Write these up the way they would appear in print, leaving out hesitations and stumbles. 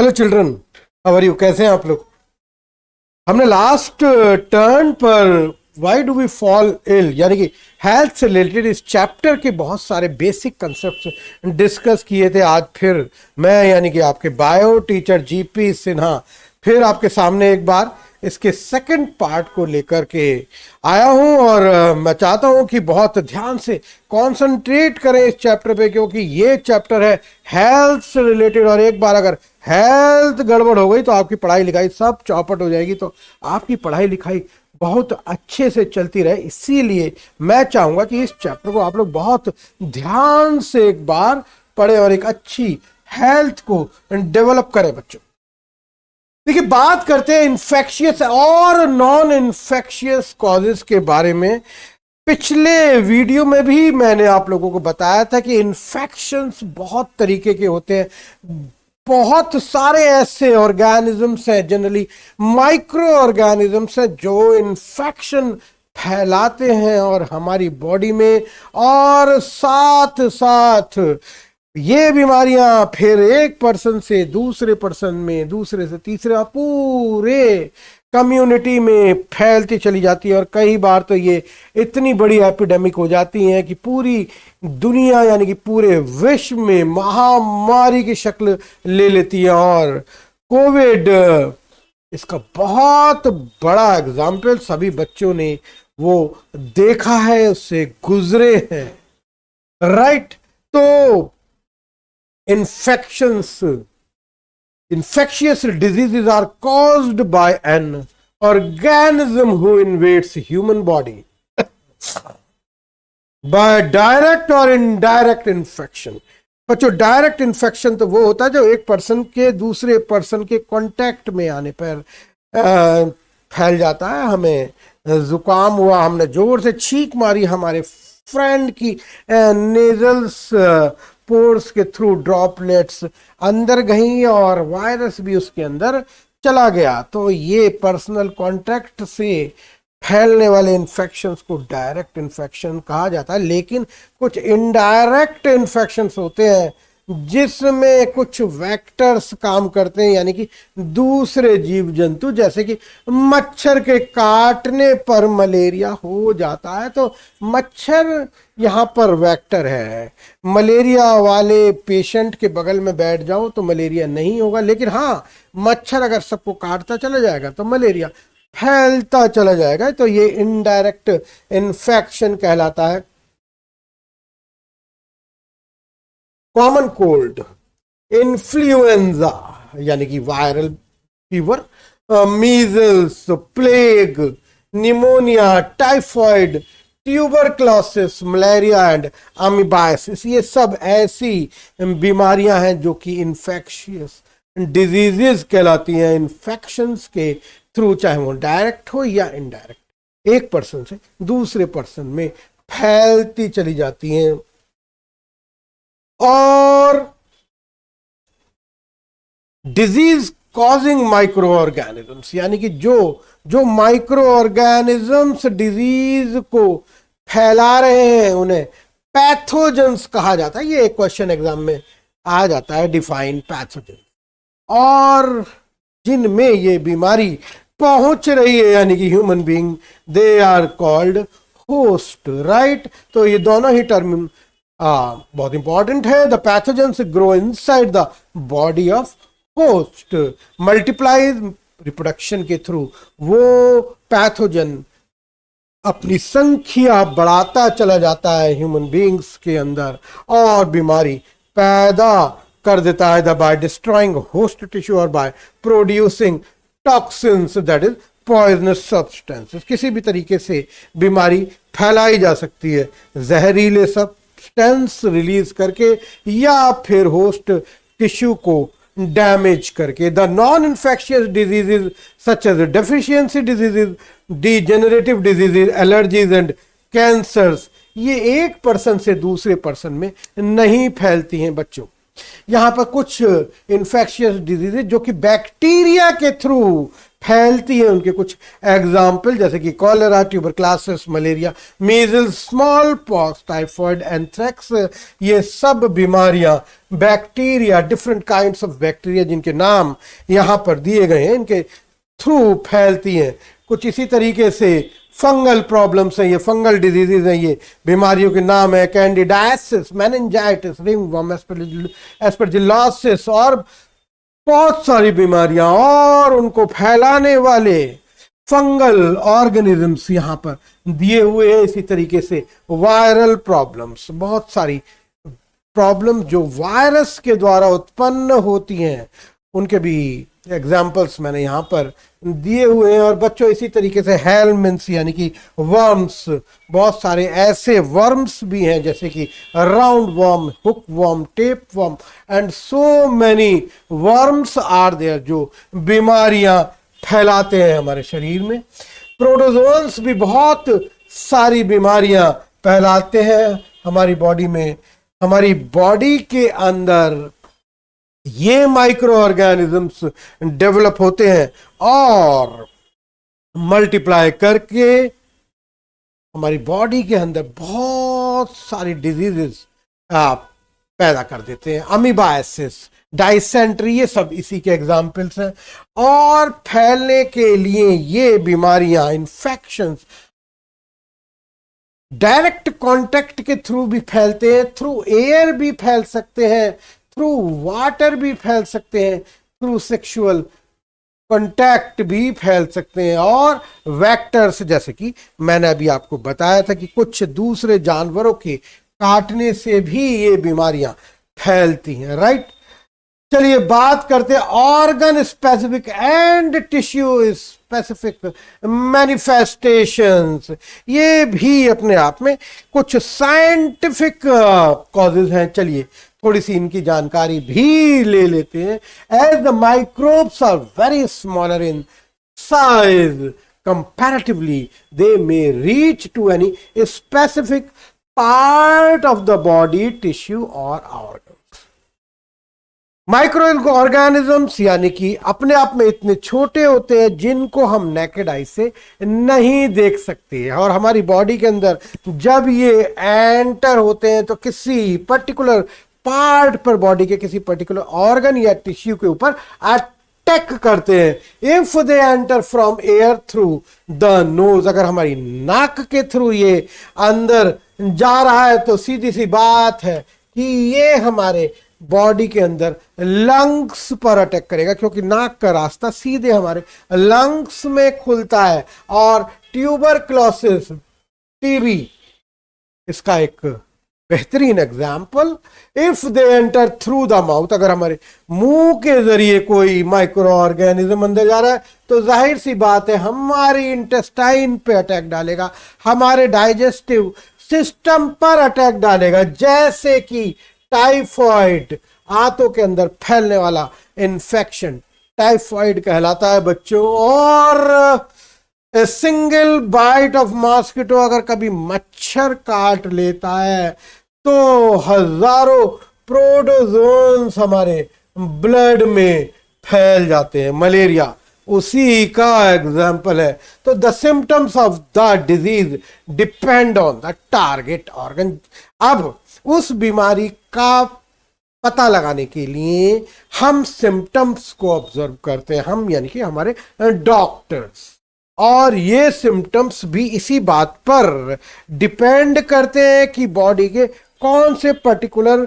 Hello children, how are you? कैसे हैं आप लोग? हमने लास्ट टर्न पर why do we fall ill यानी कि हेल्थ से रिलेटेड इस चैप्टर के बहुत सारे बेसिक कंसेप्ट्स डिस्कस किए थे। आज फिर मैं यानी कि आपके बायो टीचर जीपी सिन्हा फिर आपके सामने एक बार इसके सेकंड पार्ट को लेकर के आया हूं और मैं चाहता हूं कि बहुत ध्यान से कंसंट्रेट करें इस चैप्टर पे, क्योंकि ये चैप्टर है हेल्थ से रिलेटेड। और एक बार अगर हेल्थ गड़बड़ हो गई तो आपकी पढ़ाई लिखाई सब चौपट हो जाएगी। तो आपकी पढ़ाई लिखाई बहुत अच्छे से चलती रहे, इसीलिए मैं चाहूंगा कि इस चैप्टर को आप लोग बहुत ध्यान से एक बार पढ़े और एक अच्छी हेल्थ को डेवलप करें बच्चों। देखिए, बात करते हैं इन्फेक्शियस और नॉन इन्फेक्शियस कॉजेस के बारे में। पिछले वीडियो में भी मैंने आप लोगों को बताया था कि इन्फेक्शंस बहुत तरीके के होते हैं। बहुत सारे ऐसे ऑर्गेनिजम्स हैं, जनरली माइक्रो ऑर्गेनिजम्स हैं, जो इन्फेक्शन फैलाते हैं और हमारी बॉडी में, और साथ साथ ये बीमारियां फिर एक पर्सन से दूसरे पर्सन में, दूसरे से तीसरे, पूरे कम्युनिटी में फैलती चली जाती है। और कई बार तो ये इतनी बड़ी एपिडेमिक हो जाती हैं कि पूरी दुनिया यानी कि पूरे विश्व में महामारी की शक्ल ले लेती है। और कोविड इसका बहुत बड़ा एग्जाम्पल सभी बच्चों ने वो देखा है, उससे गुजरे हैं, राइट? तो infectious diseases are caused by an organism who invades human body by direct or indirect infection। बच्चों, डायरेक्ट इन्फेक्शन तो वो होता है जो एक पर्सन के दूसरे पर्सन के कांटेक्ट में आने पर फैल जाता है। हमें जुकाम हुआ, हमने जोर से छींक मारी, हमारे फ्रेंड की नेजल्स पोर्स के थ्रू ड्रॉपलेट्स अंदर गई और वायरस भी उसके अंदर चला गया, तो ये पर्सनल कांटेक्ट से फैलने वाले इन्फेक्शंस को डायरेक्ट इन्फेक्शन कहा जाता है। लेकिन कुछ इनडायरेक्ट इन्फेक्शंस होते हैं जिसमें कुछ वेक्टर्स काम करते हैं, यानी कि दूसरे जीव जंतु, जैसे कि मच्छर के काटने पर मलेरिया हो जाता है। तो मच्छर यहाँ पर वेक्टर है। मलेरिया वाले पेशेंट के बगल में बैठ जाओ तो मलेरिया नहीं होगा, लेकिन हाँ, मच्छर अगर सबको काटता चला जाएगा तो मलेरिया फैलता चला जाएगा। तो ये इनडायरेक्ट इन्फेक्शन कहलाता है। कॉमन कोल्ड, इन्फ्लुएंजा यानी कि viral fever, measles, plague, pneumonia, typhoid, tuberculosis, malaria and amoebiasis, ये सब ऐसी बीमारियां हैं जो कि इन्फेक्शियस डिजीजेस कहलाती हैं। इन्फेक्शंस के थ्रू, चाहे वो डायरेक्ट हो या इनडायरेक्ट, एक पर्सन से दूसरे पर्सन में फैलती चली जाती हैं। और डिजीज कॉजिंग माइक्रो ऑर्गेनिजम्स, यानी कि जो माइक्रो ऑर्गेनिजम्स डिजीज को फैला रहे हैं उन्हें पैथोजेंस कहा जाता है। ये एक क्वेश्चन एग्जाम में आ जाता है, डिफाइन पैथोजेंस। और जिनमें ये बीमारी पहुंच रही है यानी कि human being, they are called host, right? तो ये दोनों ही टर्म बहुत इंपॉर्टेंट है। The pathogens grow inside the body of host, multiplies reproduction के थ्रू वो पैथोजन अपनी संख्या बढ़ाता चला जाता है ह्यूमन बीइंग्स के अंदर और बीमारी पैदा कर देता है, बाय डिस्ट्रॉइंग होस्ट टिश्यू और by producing toxins, that is poisonous substances. किसी भी तरीके से बीमारी फैलाई जा सकती है, जहरीले सब्सटेंस रिलीज करके या फिर होस्ट टिश्यू को डैमेज करके। The non infectious diseases such as deficiency diseases, degenerative diseases, allergies and cancers, ये एक पर्सन से दूसरे पर्सन में नहीं फैलती हैं बच्चों। यहाँ पर कुछ इन्फेक्शियस डिजीजेज जो कि बैक्टीरिया के थ्रू फैलती है, उनके कुछ एग्जाम्पल जैसे कि cholera, tuberculosis, malaria, measles, small pox, typhoid, anthrax, ये सब बीमारियां bacteria, different kinds of bacteria जिनके नाम यहाँ पर दिए गए हैं, इनके थ्रू फैलती हैं। कुछ इसी तरीके से फंगल प्रॉब्लम्स हैं, ये फंगल डिजीजेज हैं, ये बीमारियों के नाम है कैंडिडाइसिस, मेनिंजाइटिस, रिंगवर्म, एस्परजिलोसिस और बहुत सारी बीमारियां और उनको फैलाने वाले फंगल ऑर्गेनिजम्स यहां पर दिए हुए हैं। इसी तरीके से वायरल प्रॉब्लम्स, बहुत सारी प्रॉब्लम जो वायरस के द्वारा उत्पन्न होती हैं, उनके भी एग्जाम्पल्स मैंने यहाँ पर दिए हुए हैं। और बच्चों इसी तरीके से हेलमिंथ्स यानी कि वर्म्स, बहुत सारे ऐसे वर्म्स भी हैं जैसे कि round worm, hook worm, tape worm and so many worms are there जो बीमारियां फैलाते हैं हमारे शरीर में। प्रोटोजोन्स भी बहुत सारी बीमारियां फैलाते हैं हमारी बॉडी में। हमारी बॉडी के अंदर ये माइक्रो ऑर्गेनिजम्स डेवलप होते हैं और मल्टीप्लाई करके हमारी बॉडी के अंदर बहुत सारी डिजीजेस पैदा कर देते हैं। अमीबाइसिस, डाइसेंट्री, ये सब इसी के एग्जाम्पल्स हैं। और फैलने के लिए ये बीमारियां, इन्फेक्शंस डायरेक्ट कांटेक्ट के थ्रू भी फैलते हैं, थ्रू एयर भी फैल सकते हैं, थ्रू वाटर भी फैल सकते हैं, थ्रू सेक्सुअल कांटेक्ट भी फैल सकते हैं, और वेक्टर्स जैसे कि मैंने अभी आपको बताया था कि कुछ दूसरे जानवरों के काटने से भी ये बीमारियां फैलती हैं, राइट। चलिए बात करते हैं organ specific and tissue specific manifestations. ये भी अपने आप में कुछ साइंटिफिक कॉजेज हैं। चलिए थोड़ी सी इनकी जानकारी भी ले लेते हैं। As the microbes are very smaller in size comparatively they may reach to any specific part of the body, tissue or organs. Micro organisms यानी कि अपने आप में इतने छोटे होते हैं जिनको हम नेकेड आई से नहीं देख सकते, और हमारी बॉडी के अंदर जब ये एंटर होते हैं तो किसी पर्टिकुलर पार्ट पर, बॉडी के किसी पर्टिकुलर ऑर्गन या टिश्यू के ऊपर अटैक करते हैं। If they enter from air through the nose, अगर हमारी नाक के थ्रू ये अंदर जा रहा है तो सीधी सी बात है कि ये हमारे बॉडी के अंदर लंग्स पर अटैक करेगा, क्योंकि नाक का रास्ता सीधे हमारे लंग्स में खुलता है। और ट्यूबरक्लोसिस, टीबी, इसका एक बेहतरीन example. If they enter through the mouth, अगर हमारे मुंह के जरिए कोई माइक्रो ऑर्गेनिज्म अंदर जा रहा है तो जाहिर सी बात है हमारी इंटेस्टाइन पे अटैक डालेगा, हमारे डाइजेस्टिव सिस्टम पर अटैक डालेगा, जैसे कि टाइफॉइड, आंतों के अंदर फैलने वाला इन्फेक्शन टाइफॉइड कहलाता है बच्चों। और a single bite of mosquito, अगर कभी मच्छर काट लेता है तो हजारों प्रोटोजोन्स हमारे ब्लड में फैल जाते हैं। मलेरिया उसी का एग्जाम्पल है। तो the symptoms of the disease depend on the target organ. अब उस बीमारी का पता लगाने के लिए हम सिम्टम्स को ऑब्जर्व करते हैं, हम यानी कि हमारे डॉक्टर्स, और ये सिम्टम्स भी इसी बात पर डिपेंड करते हैं कि बॉडी के कौन से पर्टिकुलर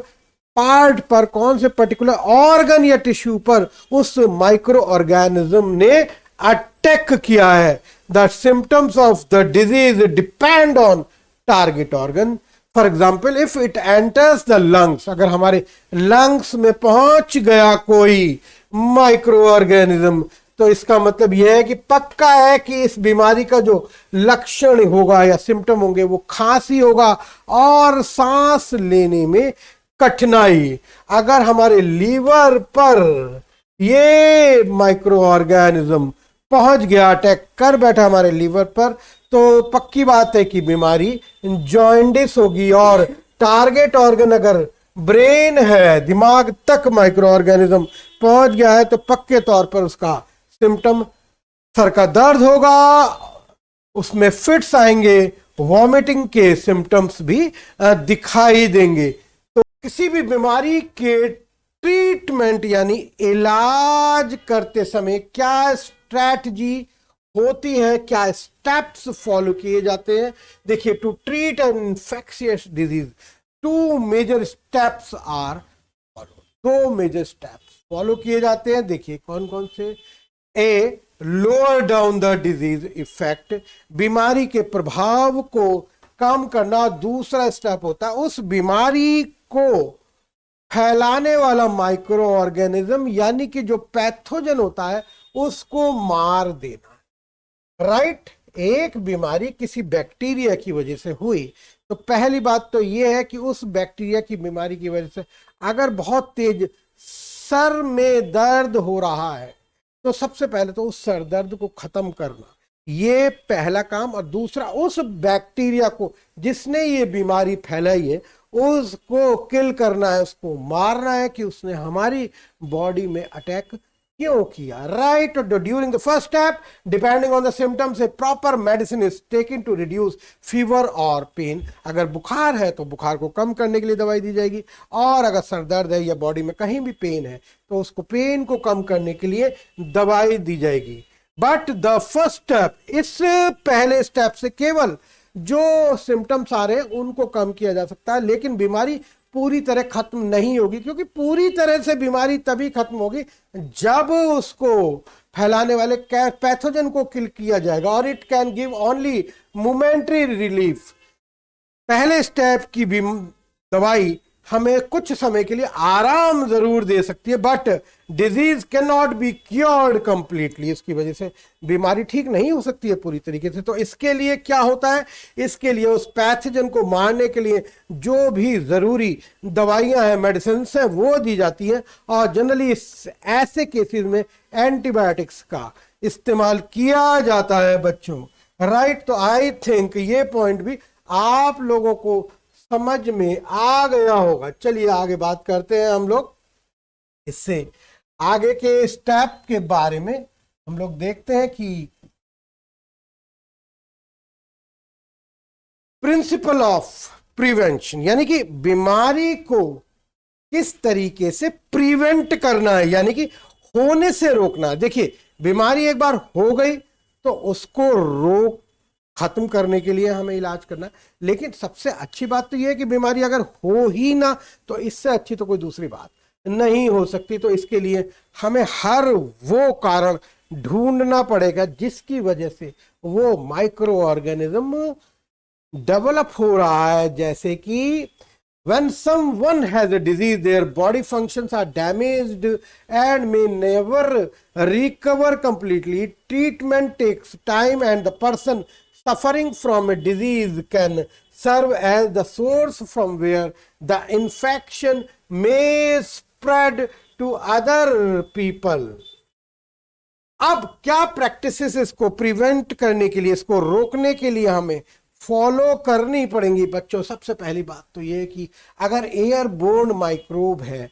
पार्ट पर, कौन से पर्टिकुलर ऑर्गन या टिश्यू पर उस माइक्रो ऑर्गेनिज्म ने अटैक किया है। The symptoms of the disease depend on target organ. For example, if it enters the lungs, अगर हमारे लंग्स में पहुंच गया कोई माइक्रो ऑर्गेनिज्म तो इसका मतलब यह है कि पक्का है कि इस बीमारी का जो लक्षण होगा या सिम्टम होंगे वो खांसी होगा और सांस लेने में कठिनाई। अगर हमारे लीवर पर ये माइक्रो ऑर्गेनिज्म पहुंच गया, अटैक कर बैठा हमारे लीवर पर, तो पक्की बात है कि बीमारी जॉन्डिस होगी। और टारगेट ऑर्गन अगर ब्रेन है, दिमाग तक माइक्रो ऑर्गेनिज्म पहुंच गया है, तो पक्के तौर पर उसका सिम्टम सर का दर्द होगा, उसमें फिट्स आएंगे, वॉमिटिंग के सिम्टम्स भी दिखाई देंगे। तो किसी भी बीमारी के ट्रीटमेंट यानी इलाज करते समय क्या स्ट्रैटेजी होती है, क्या स्टेप्स फॉलो किए जाते हैं? देखिए, to treat an infectious disease two major steps are follow, दो मेजर स्टेप्स फॉलो किए जाते हैं। देखिए कौन कौन से। A, lower down the disease effect, बीमारी के प्रभाव को कम करना। दूसरा स्टेप होता है उस बीमारी को फैलाने वाला माइक्रो ऑर्गेनिज्म यानी कि जो पैथोजन होता है उसको मार देना। राइट, एक बीमारी किसी बैक्टीरिया की वजह से हुई तो पहली बात तो यह है कि उस बैक्टीरिया की बीमारी की वजह से अगर बहुत तेज सर में दर्द हो रहा है तो सबसे पहले तो उस सर दर्द को खत्म करना, ये पहला काम। और दूसरा, उस बैक्टीरिया को जिसने ये बीमारी फैलाई है उसको किल करना है, उसको मारना है कि उसने हमारी बॉडी में अटैक क्यों किया। Right, during the first step depending on the symptoms a proper medicine is taken to reduce fever और पेन। अगर बुखार है तो बुखार को कम करने के लिए दवाई दी जाएगी, और अगर सर दर्द है या बॉडी में कहीं भी पेन है तो उसको पेन को कम करने के लिए दवाई दी जाएगी। बट द फर्स्ट स्टेप, इस पहले स्टेप से केवल जो सिम्टम्स आ रहे हैं उनको कम किया जा सकता है, लेकिन बीमारी पूरी तरह खत्म नहीं होगी, क्योंकि पूरी तरह से बीमारी तभी खत्म होगी जब उसको फैलाने वाले पैथोजन को किल किया जाएगा, और it can give only momentary relief. पहले स्टेप की दवाई हमें कुछ समय के लिए आराम जरूर दे सकती है, but disease can not be cured completely. इसकी वजह से बीमारी ठीक नहीं हो सकती है पूरी तरीके से। तो इसके लिए क्या होता है, इसके लिए उस पैथोजन को मारने के लिए जो भी जरूरी दवाइयां हैं, मेडिसिन है, वो दी जाती हैं। और जनरली ऐसे केसेस में एंटीबायोटिक्स का इस्तेमाल किया जाता है बच्चों। राइट, तो आई थिंक ये पॉइंट भी आप लोगों को समझ में आ गया होगा। चलिए आगे बात करते हैं हम लोग। इससे आगे के स्टेप के बारे में हम लोग देखते हैं कि प्रिंसिपल ऑफ प्रिवेंशन, यानी कि बीमारी को किस तरीके से प्रिवेंट करना है, यानी कि होने से रोकना है। देखिए, बीमारी एक बार हो गई तो उसको रोक खत्म करने के लिए हमें इलाज करना है, लेकिन सबसे अच्छी बात तो यह है कि बीमारी अगर हो ही ना तो इससे अच्छी तो कोई दूसरी बात नहीं हो सकती। तो इसके लिए हमें हर वो कारण ढूंढना पड़ेगा जिसकी वजह से वो माइक्रो ऑर्गेनिज्म डेवलप हो रहा है। जैसे कि when someone has a disease, their body functions are damaged and may never recover completely. Treatment takes time, and the person suffering from a disease can serve as the source from where the infection may spread to other people. अब क्या practices इसको prevent करने के लिए, इसको रोकने के लिए हमें फॉलो करनी पड़ेंगी बच्चों। सबसे पहली बात तो ये कि अगर एयरबोर्न माइक्रोब है,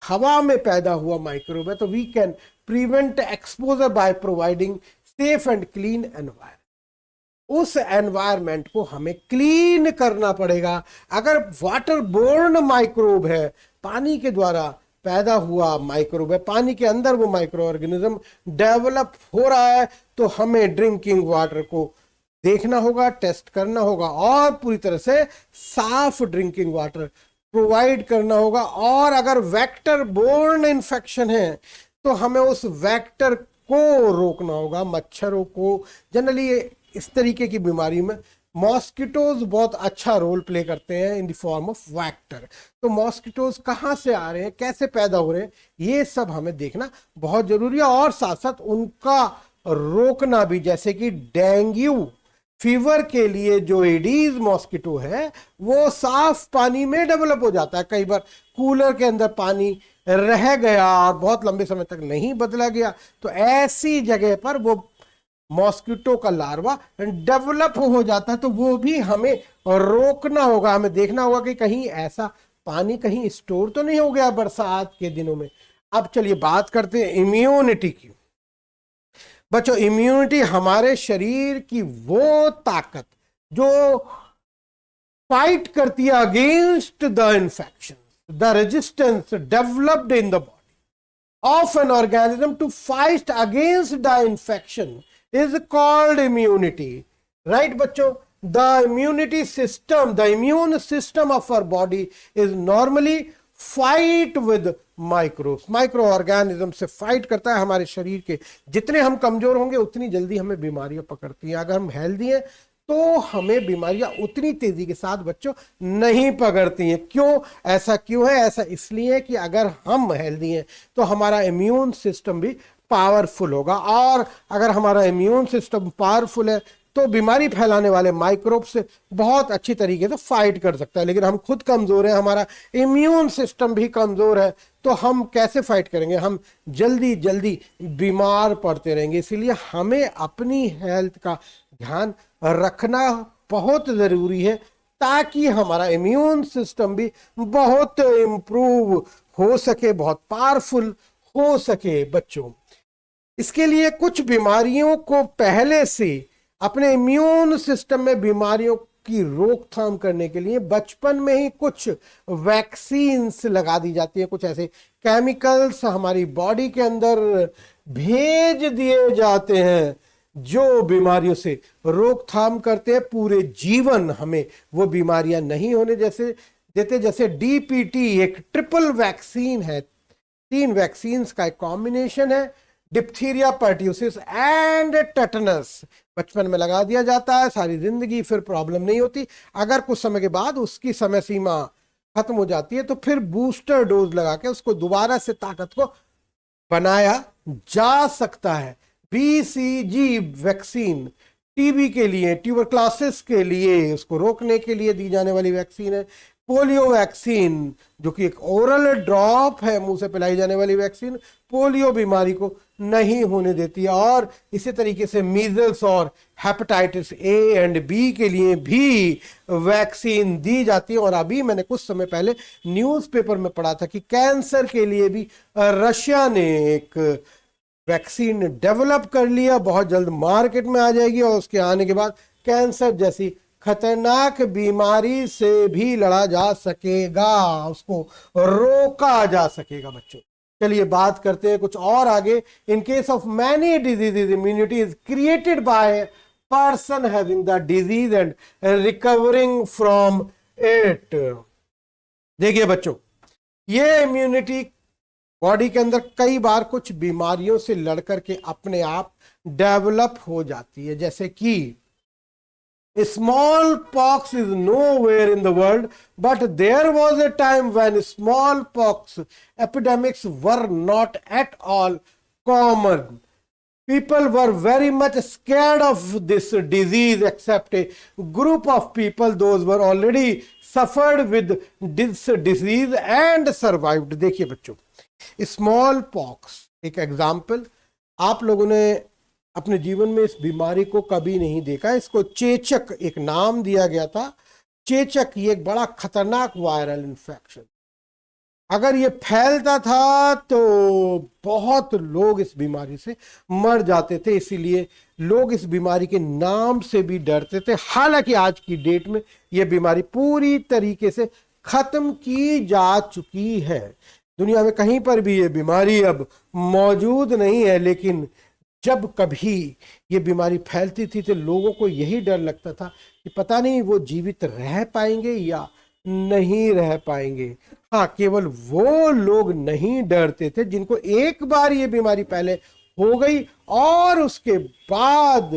हवा में पैदा हुआ माइक्रोब है, तो we can prevent exposure by providing safe and clean environment. उस एनवायरमेंट को हमें क्लीन करना पड़ेगा। अगर वाटर बोर्न माइक्रोब है, पानी के द्वारा पैदा हुआ माइक्रोब है, पानी के अंदर वो माइक्रो ऑर्गेनिज्म डेवलप हो रहा है, तो हमें ड्रिंकिंग वाटर को देखना होगा, टेस्ट करना होगा, और पूरी तरह से साफ ड्रिंकिंग वाटर प्रोवाइड करना होगा। और अगर वेक्टर बोर्न इन्फेक्शन है तो हमें उस वेक्टर को रोकना होगा, मच्छरों को। जनरली इस तरीके की बीमारी में मॉस्किटोज बहुत अच्छा रोल प्ले करते हैं in the form of vector. तो मॉस्किटोज कहाँ से आ रहे हैं, कैसे पैदा हो रहे हैं, ये सब हमें देखना बहुत जरूरी है, और साथ साथ उनका रोकना भी। जैसे कि डेंगू फीवर के लिए जो एडीज मॉस्किटो है वो साफ पानी में डेवलप हो जाता है। कई बार कूलर के अंदर पानी रह गया और बहुत लंबे समय तक नहीं बदला गया, तो ऐसी जगह पर वो मॉस्किटो का लार्वा डेवलप हो जाता है। तो वो भी हमें रोकना होगा, हमें देखना होगा कि कहीं ऐसा पानी कहीं स्टोर तो नहीं हो गया बरसात के दिनों में। अब चलिए बात करते हैं इम्यूनिटी की। बच्चों, इम्यूनिटी हमारे शरीर की वो ताकत जो फाइट करती है against the infection, the resistance developed in the body of an organism to fight against the infection is called immunity. Right बच्चों, the immunity system, the immune system of our body is normally fight with microbes, micro organism से fight करता है। हमारे शरीर के जितने हम कमजोर होंगे उतनी जल्दी हमें बीमारियां पकड़ती हैं। अगर हम हेल्दी हैं तो हमें बीमारियां उतनी तेजी के साथ बच्चों नहीं पकड़ती हैं। क्यों? ऐसा क्यों है? ऐसा इसलिए है कि अगर हम हेल्दी हैं तो हमारा इम्यून सिस्टम भी पावरफुल होगा, और अगर हमारा इम्यून सिस्टम पावरफुल है तो बीमारी फैलाने वाले माइक्रोब से बहुत अच्छी तरीके से फाइट कर सकता है। लेकिन हम खुद कमजोर हैं, हमारा इम्यून सिस्टम भी कमजोर है, तो हम कैसे फाइट करेंगे? हम जल्दी जल्दी बीमार पड़ते रहेंगे। इसीलिए हमें अपनी हेल्थ का ध्यान रखना बहुत जरूरी है, ताकि हमारा इम्यून सिस्टम भी बहुत इम्प्रूव हो सके, बहुत पावरफुल हो सके। बच्चों, इसके लिए कुछ बीमारियों को पहले से अपने इम्यून सिस्टम में बीमारियों की रोकथाम करने के लिए बचपन में ही कुछ वैक्सीन्स लगा दी जाती है। कुछ ऐसे केमिकल्स हमारी बॉडी के अंदर भेज दिए जाते हैं जो बीमारियों से रोकथाम करते हैं। पूरे जीवन हमें वो बीमारियां नहीं होने जैसे देते। जैसे डीपीटी एक ट्रिपल वैक्सीन है, 3 वैक्सीन्स का एक कॉम्बिनेशन है, डिप्थीरिया, पर्ट्यूसिस एंड टेटनस। बचपन में लगा दिया जाता है, सारी जिंदगी फिर प्रॉब्लम नहीं होती। अगर कुछ समय के बाद उसकी समय सीमा खत्म हो जाती है तो फिर बूस्टर डोज लगा के उसको दोबारा से ताकत को बनाया जा सकता है। बीसीजी वैक्सीन टीबी के लिए, ट्यूबरक्लोसिस के लिए, उसको रोकने के लिए दी जाने वाली वैक्सीन है। पोलियो वैक्सीन जो कि एक ओरल ड्रॉप है, मुंह से पिलाई जाने वाली वैक्सीन, पोलियो बीमारी को नहीं होने देती है। और इसी तरीके से मीजल्स और हेपेटाइटिस ए एंड बी के लिए भी वैक्सीन दी जाती है। और अभी मैंने कुछ समय पहले न्यूज़पेपर में पढ़ा था कि कैंसर के लिए भी रशिया ने एक वैक्सीन डेवलप कर लिया, बहुत जल्द मार्केट में आ जाएगी, और उसके आने के बाद कैंसर जैसी खतरनाक बीमारी से भी लड़ा जा सकेगा, उसको रोका जा सकेगा। बच्चों, चलिए बात करते हैं कुछ और आगे। In case of many diseases, immunity is created by person having the disease and recovering from it. देखिए बच्चों, ये इम्यूनिटी बॉडी के अंदर कई बार कुछ बीमारियों से लड़कर के अपने आप डेवलप हो जाती है। जैसे कि smallpox is nowhere in the world, but there was a time when smallpox epidemics were not at all common. People were very much scared of this disease, except a group of people, those were already suffered with this disease and survived. देखिए बच्चों, small pox एक example. आप लोगों ने अपने जीवन में इस बीमारी को कभी नहीं देखा। इसको चेचक एक नाम दिया गया था। चेचक ये एक बड़ा खतरनाक वायरल इन्फेक्शन, अगर ये फैलता था तो बहुत लोग इस बीमारी से मर जाते थे। इसीलिए लोग इस बीमारी के नाम से भी डरते थे। हालांकि आज की डेट में ये बीमारी पूरी तरीके से खत्म की जा चुकी है। दुनिया में कहीं पर भी ये बीमारी अब मौजूद नहीं है। लेकिन जब कभी ये बीमारी फैलती थी तो लोगों को यही डर लगता था कि पता नहीं वो जीवित रह पाएंगे या नहीं रह पाएंगे। हाँ, केवल वो लोग नहीं डरते थे जिनको एक बार ये बीमारी पहले हो गई और उसके बाद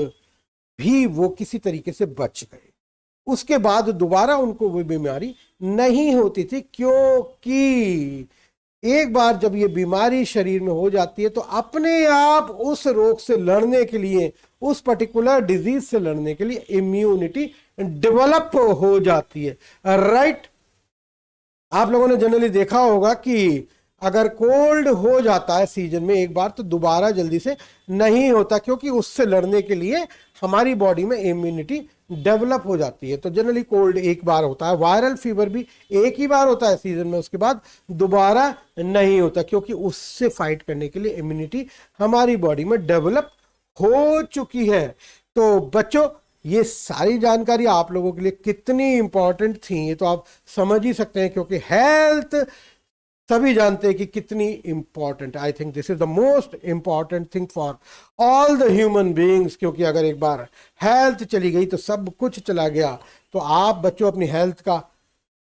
भी वो किसी तरीके से बच गए। उसके बाद दोबारा उनको वो बीमारी नहीं होती थी, क्योंकि एक बार जब ये बीमारी शरीर में हो जाती है तो अपने आप उस रोग से लड़ने के लिए, उस पर्टिकुलर डिजीज से लड़ने के लिए इम्यूनिटी डेवलप हो जाती है। राइट, आप लोगों ने जनरली देखा होगा कि अगर कोल्ड हो जाता है सीजन में एक बार तो दोबारा जल्दी से नहीं होता, क्योंकि उससे लड़ने के लिए हमारी बॉडी में इम्यूनिटी डेवलप हो जाती है। तो जनरली कोल्ड एक बार होता है, वायरल फीवर भी एक ही बार होता है सीजन में, उसके बाद दोबारा नहीं होता, क्योंकि उससे फाइट करने के लिए इम्यूनिटी हमारी बॉडी में डेवलप हो चुकी है। तो बच्चों, ये सारी जानकारी आप लोगों के लिए कितनी इंपॉर्टेंट थी ये तो आप समझ ही सकते हैं, क्योंकि हेल्थ सभी जानते हैं कि कितनी important. I think this is the most important thing for all the human beings, क्योंकि अगर एक बार हेल्थ चली गई तो सब कुछ चला गया। तो आप बच्चों अपनी हेल्थ का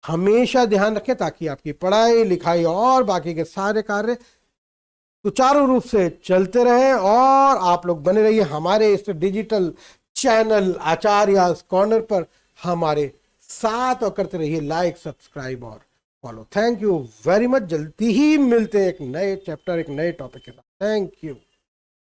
हमेशा ध्यान रखें, ताकि आपकी पढ़ाई लिखाई और बाकी के सारे कार्य सुचारू रूप से चलते रहे, और आप लोग बने रहिए हमारे इस डिजिटल चैनल आचार्यास कॉर्नर पर हमारे साथ, और करते रहिए लाइक, सब्सक्राइब और follow. Thank you very much. जल्दी ही मिलते हैं एक नए चैप्टर, एक नए टॉपिक के साथ। Thank you.